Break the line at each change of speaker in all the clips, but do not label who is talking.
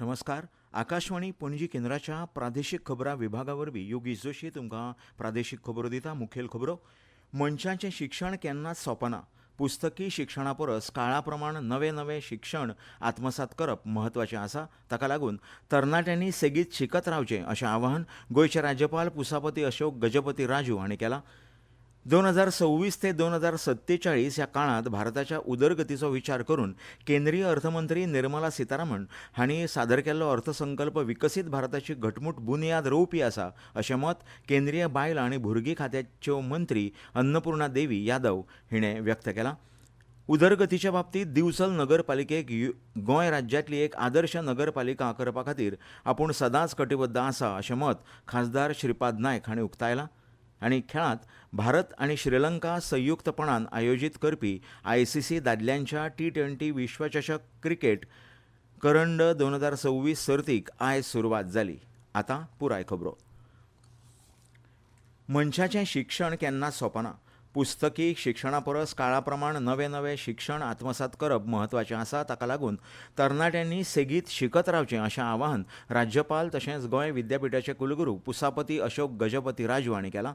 नमस्कार. आकाशवाणी पणजी केंद्राच्या प्रादेशीक खबरां विभागा वरवीं योगेश जोशी तुमकां प्रादेशीक खबरो दिता. मुखेल खबरो. मनशाचें शिक्षण केन्नाच सोंपना. पुस्तकी शिक्षणा परस काळा प्रमाण नवे नवे शिक्षण आत्मसात करप म्हत्वाचें आसा. ताका लागून तरणाट्यांनी सेगीत शिकत रावचें अशें आवाहन गोंयचे राज्यपाल पुसापती अशोक गजपती राजू हांणी केलां. 2026 ते 2047 ह्या काळांत भारताच्या उदरगतीचो विचार करून केंद्रीय अर्थमंत्री निर्मला सीतारामन हांणी सादर केल्लो अर्थसंकल्प विकसीत भारताची घटमूट बुनयाद रोवपी आसा अशें मत केंद्रीय बायलां आनी भुरगीं खात्याच्यो मंत्री अन्नपूर्णा देवी यादव हिणें व्यक्त केलां. उदरगतीच्या बाबतींत दिवचल नगरपालिकेक गोंय राज्यांतली एक आदर्श नगरपालिका करपा खातीर आपूण सदांच कटिबद्ध आसा अशें मत खासदार श्रीपाद नायक हांणी उक्तायलां. आनी खेळांत भारत आनी श्रीलंका संयुक्तपणान आयोजीत करपी आयसीसी दादल्यांच्या T20 विश्वचषक क्रिकेट करंड 2026 सर्तीक आयज सुरवात जाली. आतां पुराय खबरो. मनशाचें शिक्षण केन्नाच सोंपना. पुस्तकी शिक्षणा परस काळा प्रमाण नवे नवे शिक्षण आत्मसात करप म्हत्वाचें आसा. ताका लागून तरणाट्यांनी सेगीत शिकत रावचें अशें आवाहन राज्यपाल तशेंच गोंय विद्यापिठाचे कुलगुरू पुसापती अशोक गजपती राजू हांणी केलां.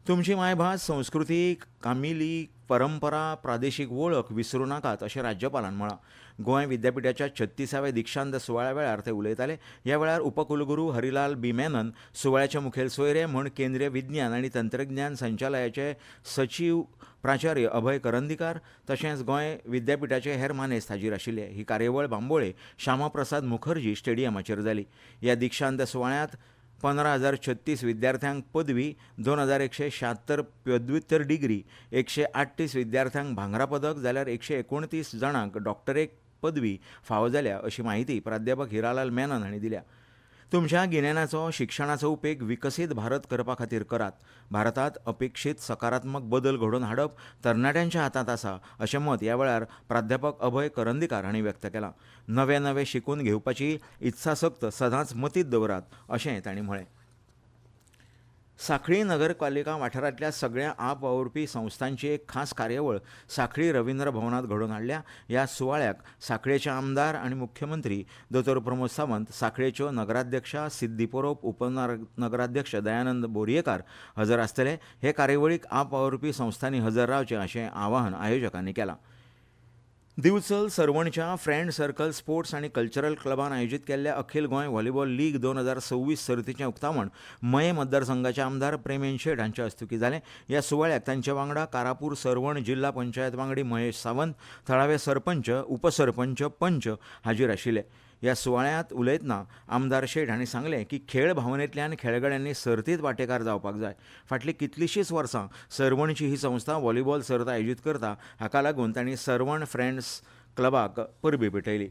तुमची मायभास, संस्कृती, कामिली, परंपरा, प्रादेशीक वळख विसरूं नाकात अशें राज्यपालान म्हळां. गोंय विद्यापिठाच्या 36व्या दिक्षांत सुवाळ्या वेळार ते उलयताले. ह्या वेळार उपकुलगुरू हरिलाल बी मेनन, सुवाळ्याचे मुखेल सोयरे म्हण केंद्रीय विज्ञान आनी तंत्रज्ञान संचालयाचे सचीव प्राचार्य अभय करंदीकार तशेंच गोंय विद्यापिठाचे हेर मानेस्त हाजीर आशिल्ले. ही कार्यावळ बांबोळे श्यामाप्रसाद मुखर्जी स्टेडियमाचेर जाली. ह्या दिक्षांत सुवाळ्यांत 15,036 विद्यार्थ्यांक पदवी, 2,176 पदव्युत्तर डिग्री, 138 विद्यार्थ्यांक भांगरा पदक जाल्यार 129 जाणांक डॉक्टरेट पदवी फावो जाल्या अशी माहिती प्राध्यापक हिरालाल मेनन हांणी दिल्या. तुमच्या गिन्यानाचो शिक्षणाचो उपेग विकसीत भारत करपा खातीर करात. भारतांत अपेक्षीत सकारात्मक बदल घडोवन हाडप तरणाट्यांच्या हातांत आसा अशें मत ह्या वेळार प्राध्यापक अभय करंदीकार हांणी व्यक्त केलां. नवे नवे शिकून घेवपाची इत्सासक्त सदांच मतींत दवरात अशेंय तांणी म्हळें. सांखळी नगरपालिका वाठारांतल्या सगळ्या आप वावुरपी संस्थांची एक खास कार्यावळ सांखळी रवींद्र भवनांत घडोवन हाडल्या. ह्या सुवाळ्याक सांखळेचे आमदार आनी मुख्यमंत्री दोतोर प्रमोद सावंत, सांखळेच्यो नगराध्यक्षा सिद्धी परोप, उपनगराध्यक्ष दयानंद बोरयेकार हजर आसतले. हे कार्यावळीक आप वावुरपी संस्थांनी हजर रावचें अशें आवाहन आयोजकांनी केलां. दिवचल सरवणच्या फ्रेंड सर्कल स्पोर्ट्स आनी कल्चरल क्लबान आयोजीत केल्ल्या अखील गोंय व्हॉलीबॉल लीग 2026 सर्तीचें उक्तावण मये मतदारसंघाचे आमदार प्रेमेन शेट हांच्या हस्तुकीं जालें. ह्या सुवाळ्याक तांचे वांगडा कारापूर सरवण जिल्हा पंचायत वांगडी महेश सावंत, थळावे सरपंच, उपसरपंच, पंच हाजीर आशिल्ले. ह्या सुवाळ्यांत उलयतना आमदार शेट हांणी सांगलें की खेळ भावनेंतल्यान खेळगड्यांनी सर्तींत वांटेकार जावपाक जाय. फाटलीं कितलींशींच वर्सां सरवणची ही संस्था व्हॉलीबॉल सर्त आयोजीत करता. हाका लागून तांणी सरवण फ्रेंड्स क्लबाक परबीं भेटयली.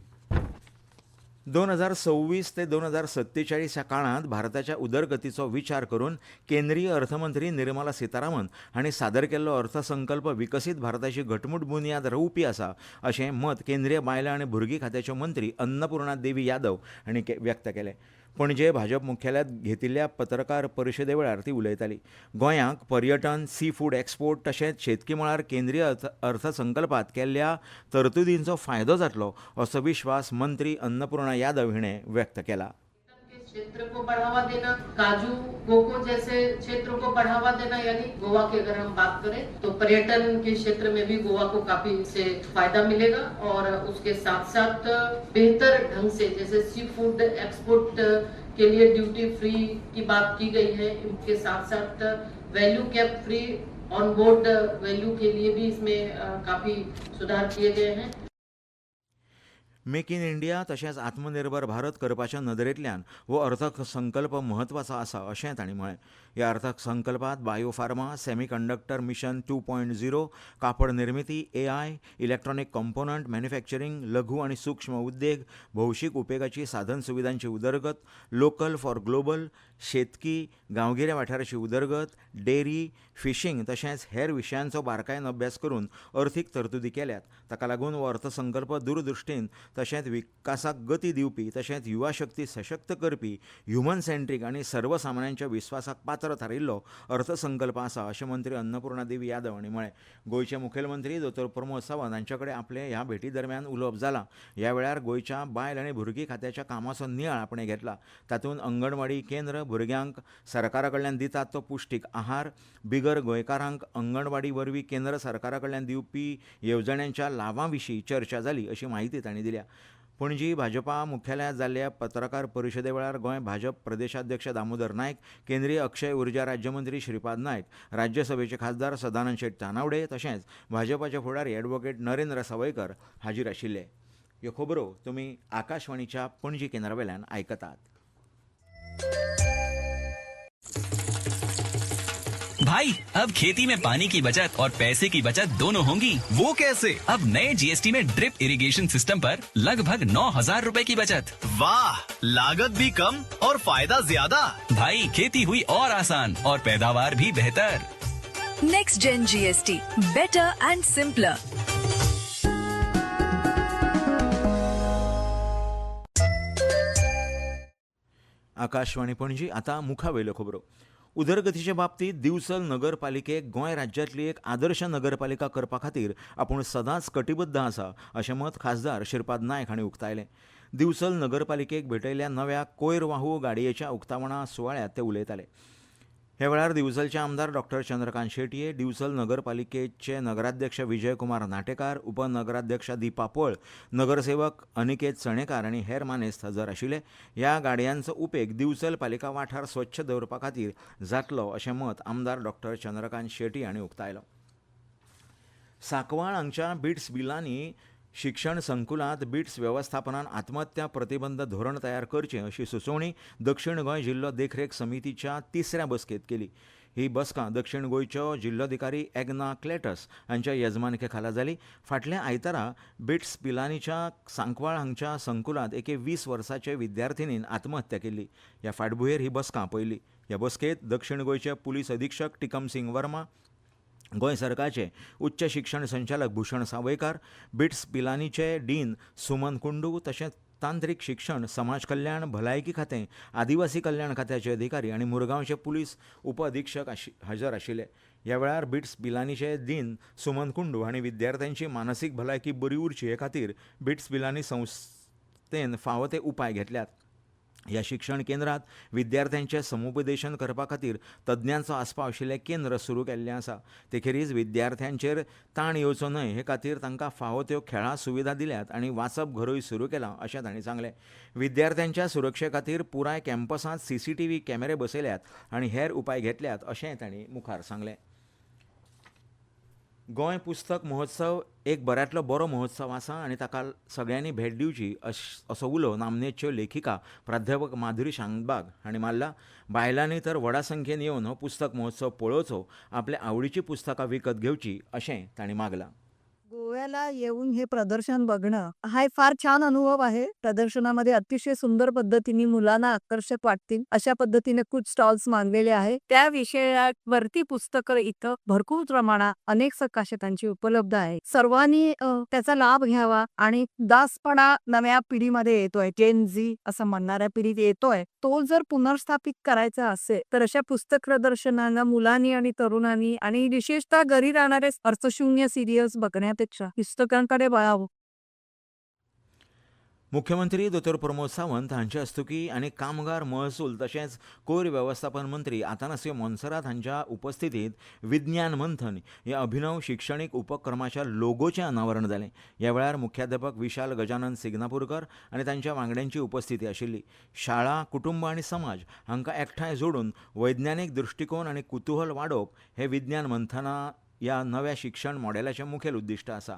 2026 ते 2047 ह्या काळांत भारताच्या उदरगतीचो विचार करून केंद्रीय अर्थमंत्री निर्मला सीतारामन हांणी सादर केल्लो अर्थसंकल्प विकसीत भारताची घटमूट बुनयाद रोवपी आसा अशें मत केंद्रीय बायलां आनी भुरगीं खात्याच्यो मंत्री अन्नपूर्णा देवी यादव हांणी व्यक्त केलें. पणजे भाजप मुख्यालयांत घेतिल्ल्या पत्रकार परिशदे वेळार ती उलयताली. गोंयांक पर्यटन, सी फूड एक्सपोर्ट तशेंच शेतकी मळार केंद्रीय अर्थसंकल्पांत केल्ल्या तरतुदींचो फायदो जातलो असो विश्वास मंत्री अन्नपूर्णा यादव हिणें व्यक्त केला.
क्षेत्र को बढ़ावा देना, काजू, कोको जैसे क्षेत्रों को बढ़ावा देना, यानी गोवा की अगर हम बात करें तो पर्यटन के क्षेत्र में भी गोवा को काफी इससे फायदा मिलेगा. और उसके साथ साथ बेहतर ढंग से जैसे सी फूड एक्सपोर्ट के लिए ड्यूटी फ्री की बात की गई है, इनके साथ साथ value cap free on board value के लिए भी इसमें काफी सुधार किए गए हैं.
मेक इन इंडिया तशेंच आत्मनिर्भर भारत करपाच्या नदरेंतल्यान हो अर्थसंकल्प म्हत्वाचो आसा अशें तांणी म्हळें. ह्या अर्थसंकल्पांत बायोफार्मा, सेमीकंडक्टर मिशन 2.0, कापड निर्मिती, AI, इलेक्ट्रॉनिक कंपोनंट मॅन्युफॅक्चरिंग, लघु आनी सूक्ष्म उद्देग, भौशीक उपेगाची साधन सुविधांची उदरगत, लोकल फॉर ग्लोबल, शेतकी, गांवगिऱ्या वाठाराची उदरगत, डेरी, फिशींग तशेंच हेर विशयांचो बारकायेन अभ्यास करून अर्थीक तरतुदी केल्यात. ताका लागून हो अर्थसंकल्प दूरदृश्टीन तशेंच विकासाक गती दिवपी तशेंच युवा शक्ती सशक्त करपी ह्युमन सेंट्रीक आनी सर्वसामान्यांच्या विस्वासाक पात्र थारिल्लो अर्थसंकल्प आसा अशें मंत्री अन्नपूर्णा देवी यादव हांणी म्हळें. गोंयचे मुखेलमंत्री दोतोर प्रमोद सावंत हांचे कडेन आपले ह्या भेटी दरम्यान उलोवप जालां. ह्या वेळार गोंयच्या बायल आनी भुरगीं खात्याच्या कामाचो नियाळ आपणे घेतला. तातूंत अंगणवाडी केंद्र भुरग्यांक सरकारा कडल्यान दितात तो पुश्टीक आहार, बिगर गोंयकारांक अंगणवाडी वरवीं केंद्र सरकारा कडल्यान दिवपी येवजण्यांच्या लावां विशीं चर्चा जाली अशी माहिती तांणी दिल्या. पणजी भाजपा मुख्यालयांत जाल्ल्या पत्रकार परिशदे वेळार गोंय भाजप प्रदेशाध्यक्ष दामोदर नायक, केंद्रीय अक्षय उर्जा राज्यमंत्री श्रीपाद नायक, राज्यसभेचे खासदार सदानंद शेट तानावडे तशेंच भाजपाचे फुडारी एडव्होकेट नरेंद्र सावयकर हाजीर आशिल्ले. ह्यो खबरो तुमी आकाशवाणीच्या पणजी केंद्रावेल्यान आयकतात.
भाई अब खेती में पानी की बचत और पैसे की बचत दोनों होंगी।
वो कैसे?
अब नए जीएसटी में ड्रिप इरिगेशन सिस्टम पर लगभग 9,000 रुपए की बचत।
वाह, लागत भी कम और फायदा ज्यादा।
भाई खेती हुई और आसान और पैदावार भी बेहतर।
Next gen GST, better and simpler.
Akashvani Panaji आतां मुखावेल्यो खबरो. उदरगतीचे बाबतींत दिवचल नगरपालिकेक गोंय राज्यांतली एक आदर्श नगरपालिका करपा खातीर आपूण सदांच कटिबद्ध आसा अशें मत खासदार श्रीपाद नायक हांणी उक्तायलें. दिवचल नगरपालिकेक भेटयल्ल्या नव्या कोयरवाहू गाडयेच्या उक्तावणा सुवाळ्यात ते उलयताले. हे वेळार दिवचलचे आमदार डॉक्टर चंद्रकांत शेटये, दिवचल नगरपालिकेचे नगराध्यक्ष विजयकुमार नाटेकार, उपनगराध्यक्षा दिपा पळ, नगरसेवक अनिकेत चणेकार आनी हेर मानेस्त हजर आशिल्ले. ह्या गाडयांचो उपेग दिवचल पालिका वाठार स्वच्छ दवरपा खातीर जातलो अशें मत आमदार डॉक्टर चंद्रकांत शेट्टी हांणी उक्तायलो. सांकवाळ हांगच्या बिट्स बिलांनी शिक्षण संकुलांत बिट्स वेवस्थापनान आत्महत्या प्रतिबंध धोरण तयार करचें अशी सुचोवणी दक्षिण गोंय जिल्लो देखरेख समितीच्या 3ऱ्या बसकेंत केली. ही बसका दक्षिण गोंयच्यो जिल्लोधिकारी एग्ना क्लेटस हांच्या येजमानके खाला जाली. फाटल्या आयतारा बिट्स पिलानीच्या सांकवाळ हांगच्या संकुलांत एके 20 वर्साचे विद्यार्थिनीन आत्महत्या केल्ली. ह्या फाटभुंयेर ही बसका पयली. ह्या बसकेंत दक्षिण गोंयचे पुलीस अधीक्षक टिकम सिंग वर्मा, गोंय सरकारचे उच्च शिक्षण संचालक भूषण सावयकार, बिट्स पिलानीचे डीन सुमन कुंडू तशेंच तांत्रीक शिक्षण, समाज कल्याण, भलायकी खातें, आदिवासी कल्याण खात्याचे अधिकारी आनी मुरगांवचे पुलीस उप अधीक्षक हजर आशिल्ले. ह्या वेळार बिट्स पिलानीचे डीन सुमन कुंडू हांणी विद्यार्थ्यांची मानसीक भलायकी बरी उरची हे खातीर बिट्स पिलानी संस्थेन फावो ते उपाय घेतल्यात. ह्या शिक्षण केंद्रांत विद्यार्थ्यांचें समुपदेशन करपा खातीर तज्ञांचो आस्पाव आशिल्लें केंद्र सुरू केल्लें आसा. ते खेरीज विद्यार्थ्यांचेर ताण येवचो न्हय हे खातीर तांकां फावो त्यो खेळा सुविधा दिल्यात आनी वाचप घरूय सुरू केलां अशें तांणी सांगलें. विद्यार्थ्यांच्या सुरक्षे खातीर पुराय कॅम्पसांत CCTV कॅमेरे बसयल्यात आनी हेर उपाय घेतल्यात अशेंय तांणी मुखार सांगलें. गोंय पुस्तक महोत्सव एक बऱ्यांतलो बरो महोत्सव आसा आनी ताका सगळ्यांनी भेट दिवची असो उलो नामनेच्यो लेखिका प्राध्यापक माधुरी शांतबाग हांणी मारला. बायलांनी तर व्हडा संख्येन येवन हो पुस्तक महोत्सव पळोवचो, आपल्या आवडीची पुस्तकां विकत घेवची अशें तांणी मागलां.
गोव्याला येऊन हे प्रदर्शन बघणं हा एक फार छान अनुभव आहे. प्रदर्शनामध्ये अतिशय सुंदर पद्धतीने मुलांना आकर्षक वाटतील अशा पद्धतीने खूप स्टॉल्स मांडलेले आहे. त्या विषयावरती पुस्तकं इथं भरपूर प्रमाणात अनेक प्रकाशकांची उपलब्ध आहे. सर्वांनी त्याचा लाभ घ्यावा आणि दासपणा नव्या पिढीमध्ये येतोय, जेन झी असं म्हणणाऱ्या पिढीत येतोय, तो जर पुनर्स्थापित करायचा असेल तर अशा पुस्तक प्रदर्शनांना मुलांनी आणि तरुणांनी आणि विशेषतः घरी राहणारे अर्थशून्य सिरियल्स बघण्यापेक्षा पुस्तकांकडे वळावं.
मुख्यमंत्री दोतोर प्रमोद सावंत हांचे हस्तुकी आनी कामगार महसूल तशेंच कोयर वेवस्थापन मंत्री आतानासियो मोन्सेरात हांच्या उपस्थितीत विज्ञान मंथन ह्या अभिनव शिक्षणीक उपक्रमाच्या लोगोचें अनावरण जालें. ह्या वेळार मुख्याध्यापक विशाल गजानन सिग्नापूरकर आनी तांच्या वांगड्यांची उपस्थिती आशिल्ली. शाळा, कुटुंब आनी समाज हांकां एकठांय जोडून वैज्ञानीक दृश्टिकोन आनी कुतूहल वाडोवप हे विज्ञान मंथना ह्या नव्या शिक्षण मॉडेलाचें मुखेल उद्दिश्ट आसा.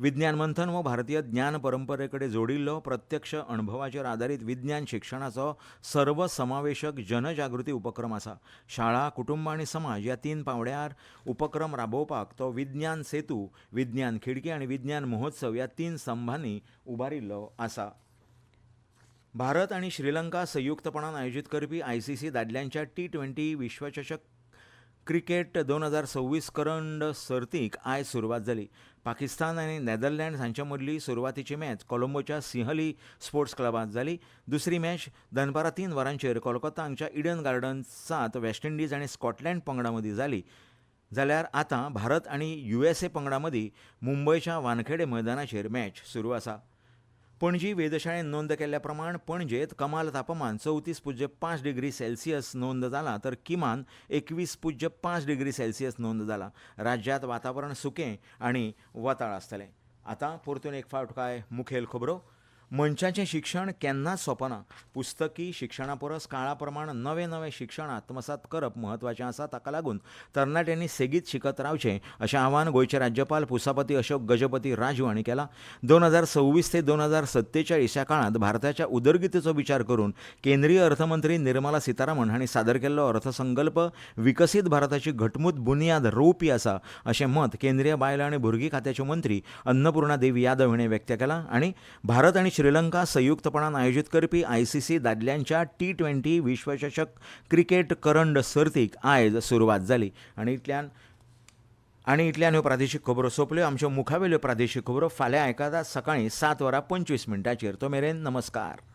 विज्ञान मंथन हो भारतीय ज्ञान परंपरे कडेन जोडिल्लो प्रत्यक्ष अणभवाचेर आदारीत विज्ञान शिक्षणाचो सर्वसमावेशक जनजागृती उपक्रम आसा. शाळा, कुटुंब आनी समाज ह्या 3 पांवड्यार उपक्रम राबोवपाक तो विज्ञान सेतू, विज्ञान खिडकी आनी विज्ञान महोत्सव ह्या 3 स्तंभांनी उबारिल्लो आसा. भारत आनी श्रीलंका संयुक्तपणान आयोजीत करपी ICC दादल्यांच्या T20 विश्वचषक क्रिकेट 2026 करंड सर्तीक आयज सुरवात जाली. पाकिस्तान आनी नेदरलँड्स हांचे मदली सुरवातीची मॅच कोलंबोच्या सिंहली स्पोर्ट्स क्लबात जाली. दुसरी मॅच दनपारां 3 वरांचेर कोलकाता हांगच्या इडन गार्डन्सांत वेस्ट इंडीज आनी स्कॉटलँड पंगडा मदीं जाली. जाल्यार आतां भारत आनी USA पंगडा मदीं मुंबयच्या वानखेडे मैदानाचेर मॅच सुरू आसा. पणजी वेधशाळेन नोंद केल्ल्या प्रमाण पणजेंत कमाल तापमान 34.5 डिग्री सेल्सियस नोंद जालां तर किमान 21.5 डिग्री सेल्सियस नोंद जालां. राज्यांत वातावरण सुकें आनी वताळ आसतलें. आतां परतून एक फावट कांय मुखेल खबरो. मनशाचें शिक्षण केन्नाच सोंपना. पुस्तकी शिक्षणा परस काळा प्रमाण नवें नवें शिक्षण आत्मसात करप म्हत्वाचें आसा. ताका लागून तरणाट्यांनी सेगीत शिकत रावचें अशें आवाहन गोंयचे राज्यपाल पुसापती अशोक गजपती राजू हांणी केलां. 2026 ते 2047 ह्या काळांत भारताच्या उदरगतीचो विचार करून केंद्रीय अर्थमंत्री निर्मला सीतारामन हांणी सादर केल्लो अर्थसंकल्प विकसीत भारताची घटमूट बुनयाद रोवपी आसा अशें मत केंद्रीय बायलां आनी भुरगीं खात्याच्यो मंत्री अन्नपूर्णा देवी यादव हाणें व्यक्त केलां. आनी भारत आनी श्रीलंका संयुक्तपणान आयोजीत करपी ICC दादल्यांच्या T20 विश्वचषक क्रिकेट करंड सर्तीक आयज सुरवात जाली. आनी इतल्यान ह्यो प्रादेशीक खबरो सोंपल्यो. आमच्यो मुखावेल्यो प्रादेशीक खबरो फाल्यां आयकातात सकाळीं 7:25 तो मेरेन नमस्कार.